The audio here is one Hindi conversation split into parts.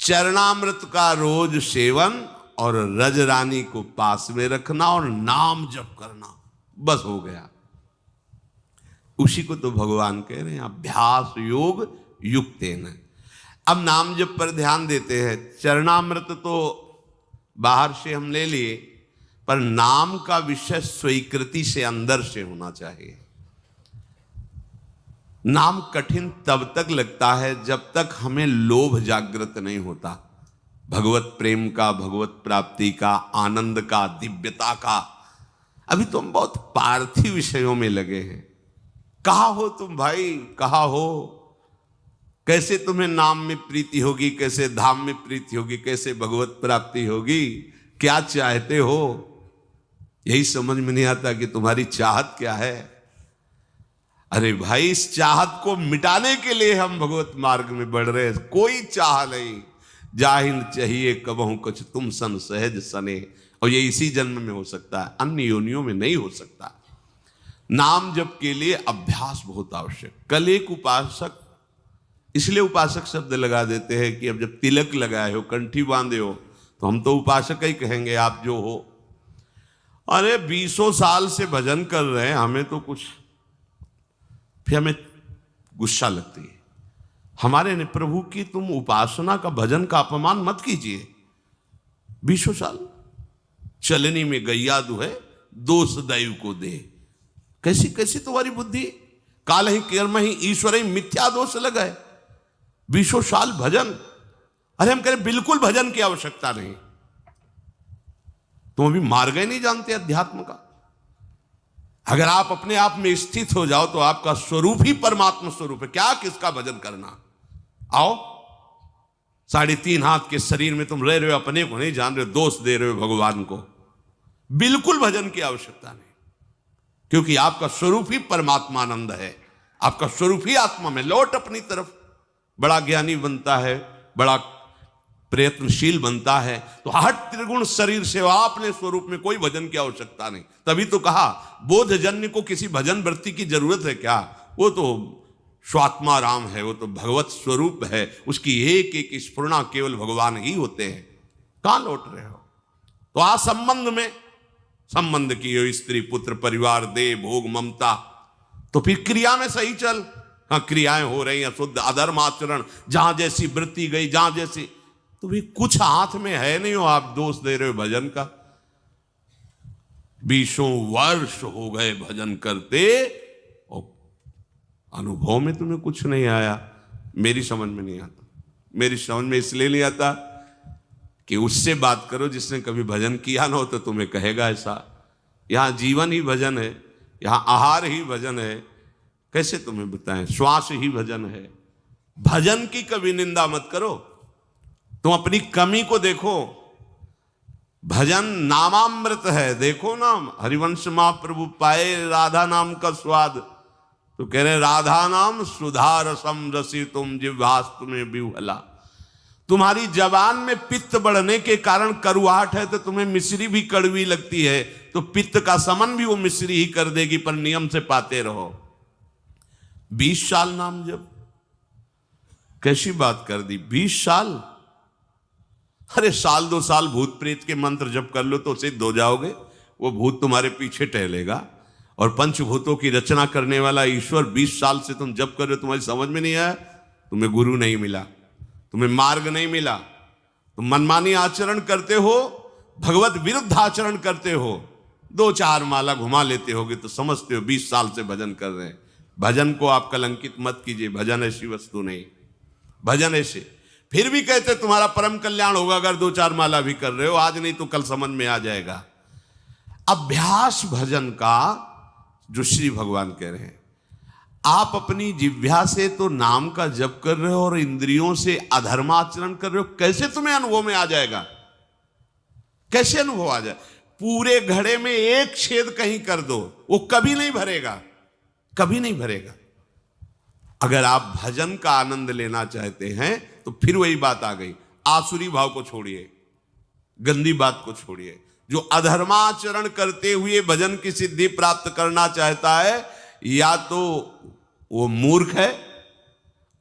चरणामृत का रोज सेवन और रजरानी को पास में रखना और नाम जप करना, बस हो गया। उसी को तो भगवान कह रहे हैं अभ्यास योग युक्तेन। अब नाम जप पर ध्यान देते हैं। चरणामृत तो बाहर से हम ले लिए, पर नाम का विषय स्वीकृति से अंदर से होना चाहिए। नाम कठिन तब तक लगता है जब तक हमें लोभ जागृत नहीं होता, भगवत प्रेम का, भगवत प्राप्ति का, आनंद का, दिव्यता का। अभी तो हम बहुत पार्थिव विषयों में लगे हैं। कहाँ हो तुम भाई, कहाँ हो? कैसे तुम्हें नाम में प्रीति होगी, कैसे धाम में प्रीति होगी, कैसे भगवत प्राप्ति होगी, क्या चाहते हो? यही समझ में नहीं आता कि तुम्हारी चाहत क्या है। अरे भाई, इस चाहत को मिटाने के लिए हम भगवत मार्ग में बढ़ रहे हैं। कोई चाह नहीं, जाहिन चाहिए कबहू कुछ तुम सन सहज सने। और ये इसी जन्म में हो सकता है, अन्य योनियों में नहीं हो सकता। नाम जप के लिए अभ्यास बहुत आवश्यक। कल एक उपासक, इसलिए उपासक शब्द लगा देते हैं कि अब जब तिलक लगाए हो, कंठी बांधे हो, तो हम तो उपासक ही कहेंगे आप जो हो। अरे 20 साल से भजन कर रहे हैं, हमें तो कुछ, फिर हमें गुस्सा लगती है हमारे ने, प्रभु की तुम उपासना का, भजन का अपमान मत कीजिए। 20 साल चलनी में गैया दुहे, दोष दैव को दे। कैसी कैसी तुम्हारी बुद्धि? काल ही कर्म ही ईश्वर ही मिथ्या दोष लगाए। 20 साल भजन, अरे हम कह रहे बिल्कुल भजन की आवश्यकता नहीं। तुम अभी मार्ग ही नहीं जानते अध्यात्म का। अगर आप अपने आप में स्थित हो जाओ तो आपका स्वरूप ही परमात्मा स्वरूप है। क्या किसका भजन करना? आओ, 3.5 हाथ के शरीर में तुम रह रहे हो, अपने को नहीं जान रहे हो, दोष दे रहे हो भगवान को। बिल्कुल भजन की आवश्यकता नहीं, क्योंकि आपका स्वरूप ही परमात्मानंद है। आपका स्वरूप ही आत्मा में। लौट अपनी तरफ। बड़ा ज्ञानी बनता है, बड़ा प्रयत्नशील बनता है, तो हट त्रिगुण शरीर से अपने स्वरूप में कोई भजन की आवश्यकता नहीं। तभी तो कहा बोधजन्य को किसी भजन वृत्ति की जरूरत है क्या? वो तो स्वात्मा राम है, वो तो भगवत स्वरूप है। उसकी एक एक स्फुरना केवल भगवान ही होते हैं। कहां लौट रहे हो? तो आ संबंध में, संबंध की हो, स्त्री पुत्र परिवार दे भोग ममता, तो फिर क्रिया में सही चल। हाँ, क्रियाएं हो रही हैं शुद्ध, अधर्म आचरण, जहां जैसी वृत्ति गई, जहां जैसी, तो भी कुछ हाथ में है नहीं हो, आप दोष दे रहे हो भजन का। 20 वर्ष हो गए भजन करते और अनुभव में तुम्हें कुछ नहीं आया। मेरी समझ में नहीं आता। मेरी समझ में इसलिए नहीं आता कि उससे बात करो जिसने कभी भजन किया ना हो, तो तुम्हें कहेगा ऐसा। यहां जीवन ही भजन है, यहां आहार ही भजन है। कैसे तुम्हें बताएं? श्वास ही भजन है। भजन की कभी निंदा मत करो। तुम अपनी कमी को देखो। भजन नामामृत है। देखो ना, हरिवंश महाप्रभु पाए राधा नाम का स्वाद, तो कह रहे राधा नाम सुधा रसम रसी तुम जिह्वास्तु में विह्वला। तुम्हारी जबान में पित्त बढ़ने के कारण करुआहट है, तो तुम्हें मिश्री भी कड़वी लगती है, तो पित्त का समन भी वो मिश्री ही कर देगी, पर नियम से पाते रहो। 20 साल नाम जप, कैसी बात कर दी? 20 साल? अरे 1-2 साल भूत प्रेत के मंत्र जप कर लो तो सिद्ध हो जाओगे। वो भूत तुम्हारे पीछे टहलेगा। और पंचभूतों की रचना करने वाला ईश्वर 20 साल से तुम जप कर रहे हो, तुम्हारी समझ में नहीं आया? तुम्हें गुरु नहीं मिला, तुम्हें मार्ग नहीं मिला, तुम मनमानी आचरण करते हो, भगवत विरुद्ध आचरण करते हो। 2-4 माला घुमा लेते होगे तो समझते हो 20 साल से भजन कर रहे हैं। भजन को आप कलंकित मत कीजिए। भजन ऐसी वस्तु नहीं। भजन ऐसे, फिर भी कहते तुम्हारा परम कल्याण होगा अगर 2-4 माला भी कर रहे हो। आज नहीं तो कल समझ में आ जाएगा। अभ्यास भजन का जो श्री भगवान कह रहे हैं, आप अपनी जिह्वा से तो नाम का जप कर रहे हो और इंद्रियों से अधर्माचरण कर रहे हो। कैसे तुम्हें अनुभव में आ जाएगा? कैसे अनुभव आ जाए? पूरे घड़े में एक छेद कहीं कर दो, वो कभी नहीं भरेगा, कभी नहीं भरेगा। अगर आप भजन का आनंद लेना चाहते हैं तो फिर वही बात आ गई। आसुरी भाव को छोड़िए, गंदी बात को छोड़िए। जो अधर्माचरण करते हुए भजन की सिद्धि प्राप्त करना चाहता है, या तो वो मूर्ख है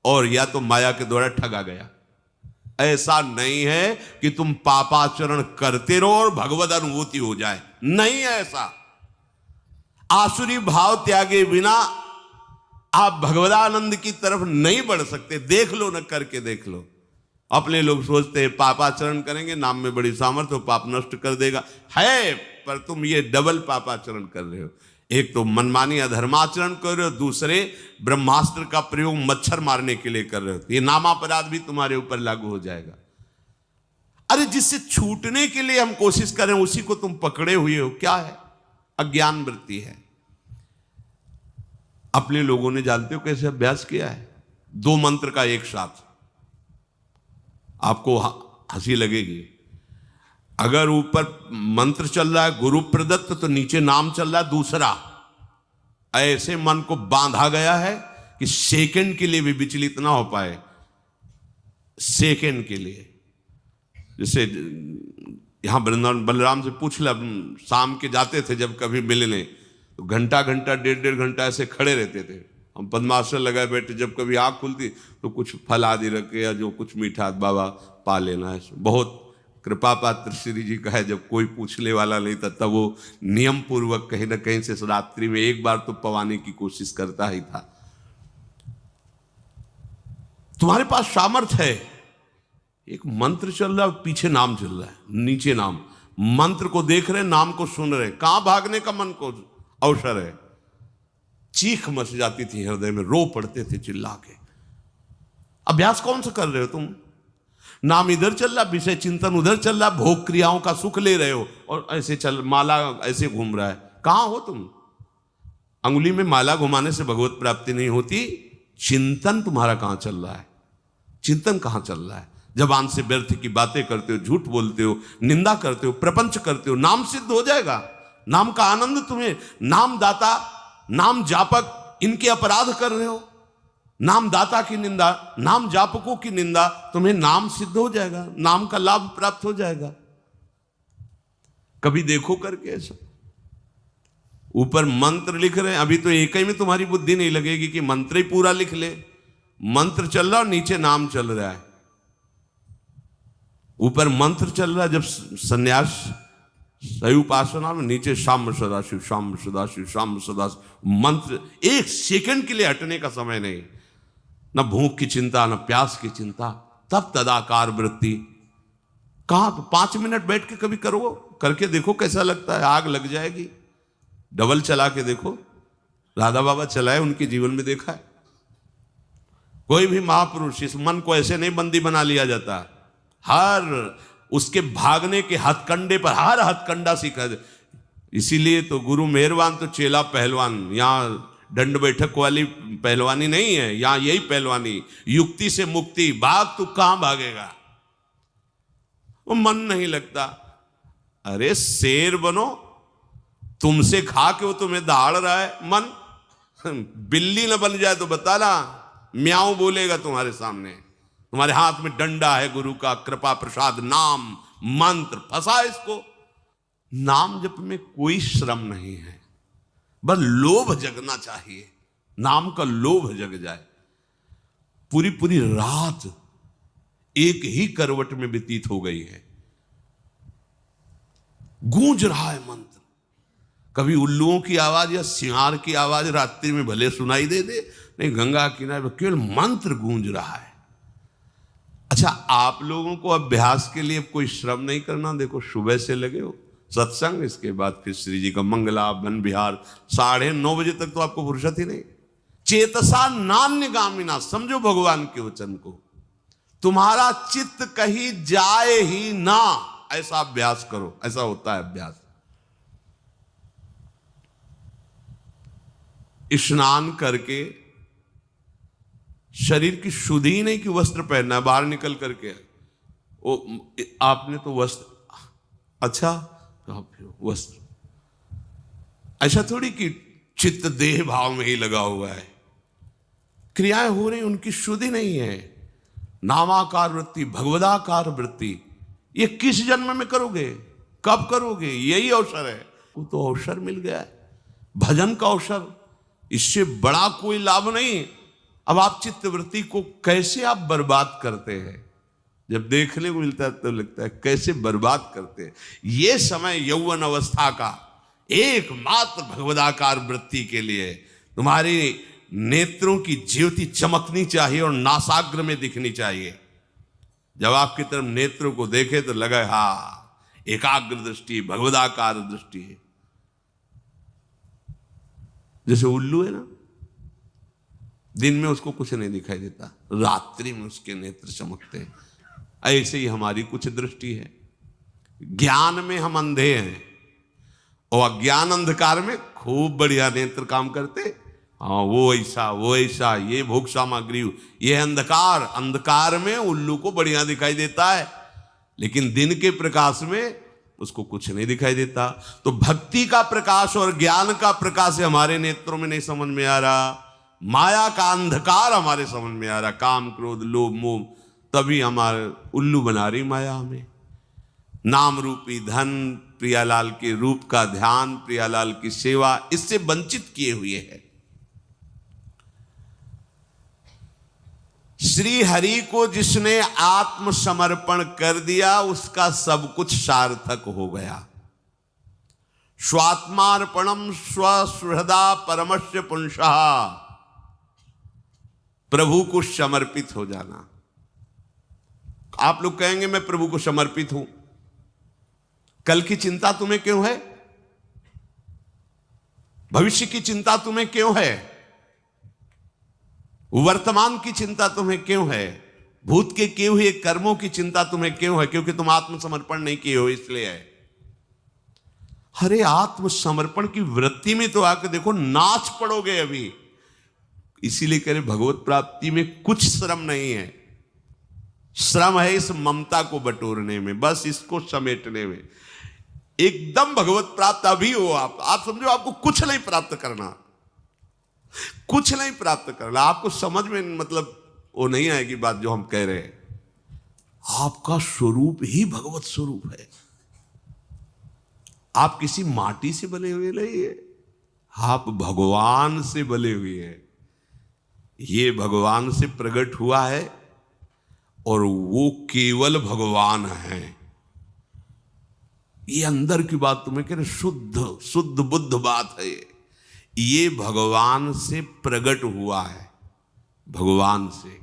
और या तो माया के द्वारा ठगा गया। ऐसा नहीं है कि तुम पापाचरण करते रहो और भगवद अनुभूति हो जाए, नहीं है ऐसा। आसुरी भाव त्यागे बिना आप भगवदानंद की तरफ नहीं बढ़ सकते। देख लो न, करके देख लो। अपने लोग सोचते हैं पापाचरण करेंगे, नाम में बड़ी सामर्थ्य हो, पाप नष्ट कर देगा, है, पर तुम ये डबल पापाचरण कर रहे हो। एक तो मनमानी अधर्माचरण कर रहे हो, दूसरे ब्रह्मास्त्र का प्रयोग मच्छर मारने के लिए कर रहे हो। ये नामापराध भी तुम्हारे ऊपर लागू हो जाएगा। अरे जिससे छूटने के लिए हम कोशिश करें उसी को तुम पकड़े हुए हो, क्या है? अज्ञान वृत्ति है। अपने लोगों ने जानते हो कैसे अभ्यास किया है? 2 मंत्र का एक साथ। आपको हंसी लगेगी। अगर ऊपर मंत्र चल रहा है गुरु प्रदत्त, तो नीचे नाम चल रहा है दूसरा। ऐसे मन को बांधा गया है कि सेकंड के लिए भी विचलित ना हो पाए। सेकंड के लिए, जैसे यहां वृंदावन बलराम से पूछ ला, शाम के जाते थे जब कभी मिलने, तो घंटा घंटा 1.5 घंटा ऐसे खड़े रहते थे। हम पद्मासन लगाए बैठे, जब कभी आँख खुलती तो कुछ फल आदि रखे या जो कुछ मीठा बाबा पा लेना है। बहुत कृपा पात्र श्री जी का है, जब कोई पूछने वाला नहीं था तब वो नियम पूर्वक कहीं ना कहीं से रात्रि में एक बार तो पवाने की कोशिश करता ही था। तुम्हारे पास सामर्थ्य है। एक मंत्र चल रहा है, पीछे नाम चल रहा है, नीचे नाम। मंत्र को देख रहे, नाम को सुन रहे, कहां भागने का मन को अवसर है। चीख मच जाती थी हृदय में, रो पड़ते थे चिल्ला के। अभ्यास कौन सा कर रहे हो तुम? नाम इधर चल रहा, विषय चिंतन उधर चल रहा, भोग क्रियाओं का सुख ले रहे हो, और ऐसे चल माला ऐसे घूम रहा है। कहां हो तुम? अंगुली में माला घुमाने से भगवत प्राप्ति नहीं होती। चिंतन तुम्हारा कहां चल रहा है? चिंतन कहां चल रहा है? जबान से व्यर्थ की बातें करते हो, झूठ बोलते हो, निंदा करते हो, प्रपंच करते हो, नाम सिद्ध हो जाएगा। नाम का आनंद तुम्हें, नाम दाता, नाम जापक, इनके अपराध कर रहे हो। नाम दाता की निंदा, नाम जापकों की निंदा, तुम्हें नाम सिद्ध हो जाएगा, नाम का लाभ प्राप्त हो जाएगा। कभी देखो करके ऐसा। ऊपर मंत्र लिख रहे हैं, अभी तो एक ही में तुम्हारी बुद्धि नहीं लगेगी कि मंत्र ही पूरा लिख ले। मंत्र चल रहा और नीचे नाम चल रहा है। ऊपर मंत्र चल रहा है जब संन्यास सही उपासना में, नीचे शाम सदाशिव, शाम सदाशिव, शाम सदाशिव। मंत्र एक सेकंड के लिए हटने का समय नहीं। न भूख की चिंता, न प्यास की चिंता। तब तदाकार वृत्ति। कहां? तो 5 मिनट बैठ के कभी करो, करके देखो कैसा लगता है। आग लग जाएगी। डबल चला के देखो, राधा बाबा चलाए, उनके जीवन में देखा है। कोई भी महापुरुष, इस मन को ऐसे नहीं बंदी बना लिया जाता। हर उसके भागने के हथकंडे पर हर हथकंडा सीखा। इसीलिए तो गुरु मेहरबान तो चेला पहलवान। यहां दंड बैठक वाली पहलवानी नहीं है, यहां यही पहलवानी, युक्ति से मुक्ति। भाग तू कहां भागेगा? वो मन नहीं लगता। अरे शेर बनो, तुमसे खा के वो तुम्हें दहाड़ रहा है। मन बिल्ली न बन जाए तो बताना, म्याऊं बोलेगा तुम्हारे सामने। तुम्हारे हाथ में डंडा है गुरु का, कृपा प्रसाद नाम मंत्र, फंसा इसको। नाम जप में कोई श्रम नहीं है, बस लोभ जगना चाहिए। नाम का लोभ जग जाए। पूरी पूरी रात एक ही करवट में व्यतीत हो गई है। गूंज रहा है मंत्र। कभी उल्लुओं की आवाज या सिंहार की आवाज रात्रि में भले सुनाई दे, नहीं, गंगा किनारे केवल मंत्र गूंज रहा है। अच्छा, आप लोगों को अभ्यास के लिए कोई श्रम नहीं करना। देखो, सुबह से लगे हो सत्संग, इसके बाद फिर श्री जी का मंगला वन विहार, 9:30 बजे तक तो आपको फुर्सत ही नहीं। चेतसा नान्यगामिना, समझो भगवान के वचन को। तुम्हारा चित्त कहीं जाए ही ना, ऐसा अभ्यास करो। ऐसा होता है अभ्यास। स्नान करके शरीर की शुद्धि ही नहीं कि वस्त्र पहनना है, बाहर निकल करके वो आपने तो वस्त्र, अच्छा वस्त्र, ऐसा थोड़ी कि चित्त देह भाव में ही लगा हुआ है। क्रियाएं हो रही, उनकी शुद्धि नहीं है। नामाकार वृत्ति, भगवदाकार वृत्ति, ये किस जन्म में करोगे? कब करोगे? यही अवसर है। वो तो अवसर मिल गया है, भजन का अवसर। इससे बड़ा कोई लाभ नहीं। अब आप चित्त वृत्ति को कैसे आप बर्बाद करते हैं? जब देखने को मिलता है तो लगता है कैसे बर्बाद करते हैं। ये समय यौवन अवस्था का एकमात्र भगवदाकार वृत्ति के लिए तुम्हारी नेत्रों की ज्योति चमकनी चाहिए और नासाग्र में दिखनी चाहिए। जब आपकी तरफ नेत्रों को देखे तो लगे हाँ एकाग्र दृष्टि, भगवदाकार दृष्टि है। जैसे उल्लू है ना, दिन में उसको कुछ नहीं दिखाई देता, रात्रि में उसके नेत्र चमकते हैं। ऐसे ही हमारी कुछ दृष्टि है। ज्ञान में हम अंधे हैं और अज्ञान अंधकार में खूब बढ़िया नेत्र काम करते। हाँ वो ऐसा, ये भोग सामग्री, ये अंधकार, अंधकार में उल्लू को बढ़िया दिखाई देता है, लेकिन दिन के प्रकाश में उसको कुछ नहीं दिखाई देता। तो भक्ति का प्रकाश और ज्ञान का प्रकाश हमारे नेत्रों में नहीं समझ में आ रहा, माया का अंधकार हमारे समझ में आ रहा, काम क्रोध लोभ मोह, तभी हमारे उल्लू बना रही माया हमें। नाम रूपी धन, प्रियालाल के रूप का ध्यान, प्रियालाल की सेवा, इससे वंचित किए हुए है। श्री हरि को जिसने आत्मसमर्पण कर दिया उसका सब कुछ सार्थक हो गया। स्वात्मार्पणम स्वसुहृदा परमस्य पुंसः, प्रभु को समर्पित हो जाना। आप लोग कहेंगे मैं प्रभु को समर्पित हूं, कल की चिंता तुम्हें क्यों है? भविष्य की चिंता तुम्हें क्यों है? वर्तमान की चिंता तुम्हें क्यों है? भूत के किए हुए कर्मों की चिंता तुम्हें क्यों है? क्योंकि तुम आत्मसमर्पण नहीं किए हो इसलिए है। अरे आत्मसमर्पण की वृत्ति में तो आकर देखो, नाच पड़ोगे अभी। इसीलिए कह रहे भगवत प्राप्ति में कुछ श्रम नहीं है। श्रम है इस ममता को बटोरने में, बस इसको समेटने में। एकदम भगवत प्राप्त अभी हो आप समझो आपको कुछ नहीं प्राप्त करना, कुछ नहीं प्राप्त करना। आपको समझ में मतलब वो नहीं आएगी बात जो हम कह रहे हैं। आपका स्वरूप ही भगवत स्वरूप है। आप किसी माटी से बने हुए नहीं है, आप भगवान से बने हुए हैं। ये भगवान से प्रकट हुआ है और वो केवल भगवान है। ये अंदर की बात तुम्हें कह रहे, शुद्ध बुद्ध बात है। ये भगवान से प्रकट हुआ है, भगवान से।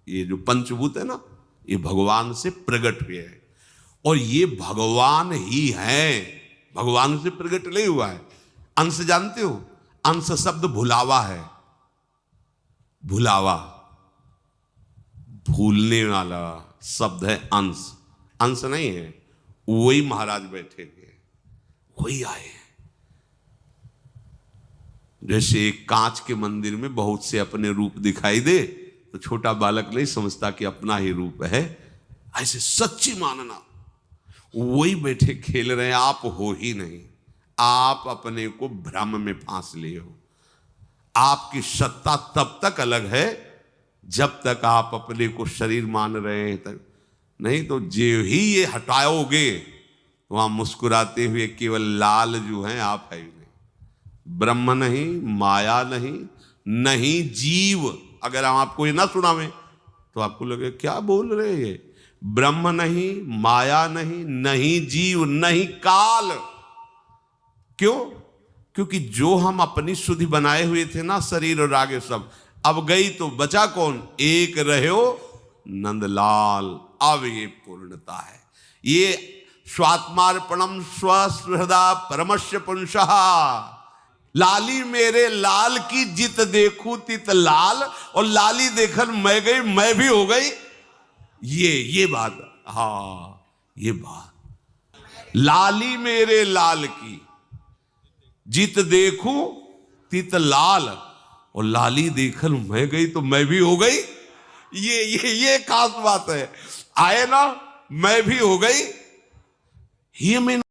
ये जो पंचभूत है ना, ये भगवान से प्रकट हुए हैं और ये भगवान ही है, भगवान से प्रकट नहीं हुआ है। अंश जानते हो? अंश शब्द भुलावा है। भुलावा, भूलने वाला शब्द है अंश। अंश नहीं है, वही महाराज बैठे हुए, वही आए। जैसे एक कांच के मंदिर में बहुत से अपने रूप दिखाई दे तो छोटा बालक नहीं समझता कि अपना ही रूप है, ऐसे सच्ची मानना। वही बैठे खेल रहे हैं, आप हो ही नहीं। आप अपने को भ्रम में फांस लिए हो। आपकी सत्ता तब तक अलग है जब तक आप अपने को शरीर मान रहे हैं तक, नहीं तो जो ही ये हटाओगे वहां मुस्कुराते हुए केवल लाल जो है आप है ही नहीं। ब्रह्म नहीं, माया नहीं, नहीं जीव। अगर हम आपको ये ना सुनावे तो आपको लगे क्या बोल रहे हैं ये। ब्रह्म नहीं, माया नहीं, नहीं जीव, नहीं काल। क्यों? क्योंकि जो हम अपनी सुधि बनाए हुए थे ना, शरीर और आगे सब, अब गई तो बचा कौन? एक रहो नंदलाल। अब ये पूर्णता है। ये स्वात्मार्पणम स्वसुहृदा परमस्य पुंसः। लाली मेरे लाल की जित देखूं तित लाल, और लाली देखन मैं गई मैं भी हो गई। ये बात, हाँ ये बात। लाली मेरे लाल की जित देखूं तित लाल, और लाली देखन मैं गई तो मैं भी हो गई। ये खास बात है। आए ना, मैं भी हो गई। ये मैं